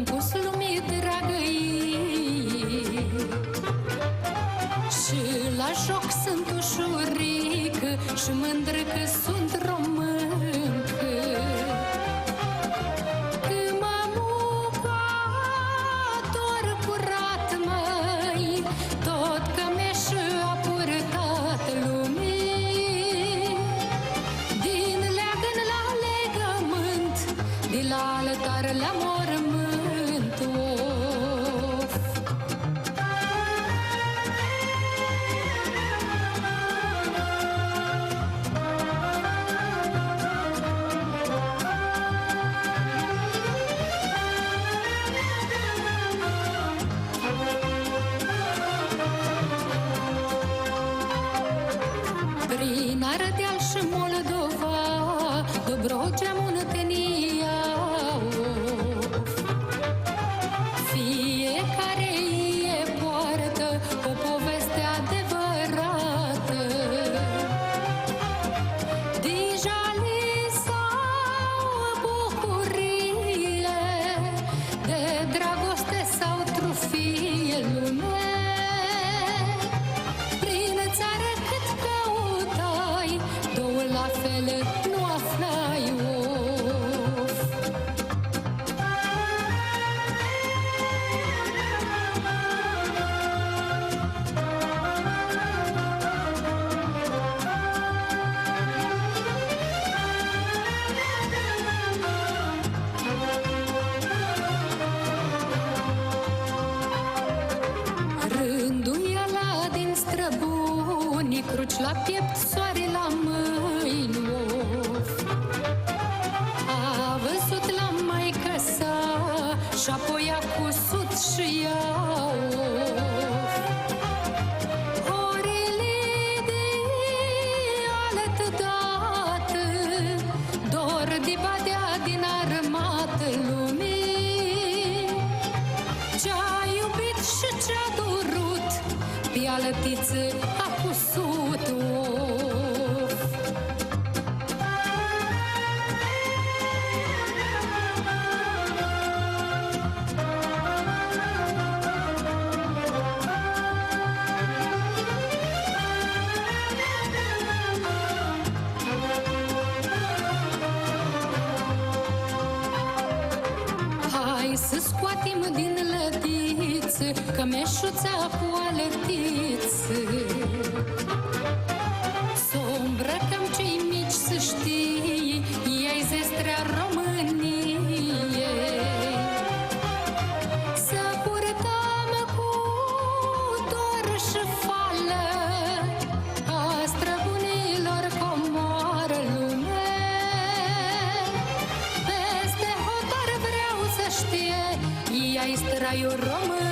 i-am pus lumii dragăi. Și la joc sunt ușurică și mândră că sunt româncă. Că m-am dor curat, măi, tot că mi-și a purtat lumii. Din leagăn la legământ, de la altar la mormânt, of. Prin Ardeal și Moldova, Dobrogea, Muntenia, fiecare e poartă o poveste adevărată. Deja li s-au bucurie, de dragoste sau trufie lume. Prin țară cât căutai, două la fel nu aflai, of. Rânduiala din străbuni, cruci la piept, soare la mâini, of. A văzut la maică sa și apoi a cusut și ea, of. Orele de altă dată, dor de badea din armată lumii. Ce-a iubit și ce-a durut, pe alătiță a cusut, of. Hai să scoatem din lădiță cămeșuța cu alătiță, să o îmbrăcăm cei mici să știi, ei zestrea României. Să purtăm cu dor și fală a străbunilor comoară lume. Peste hotar vreau să știe, ei ai straiul român.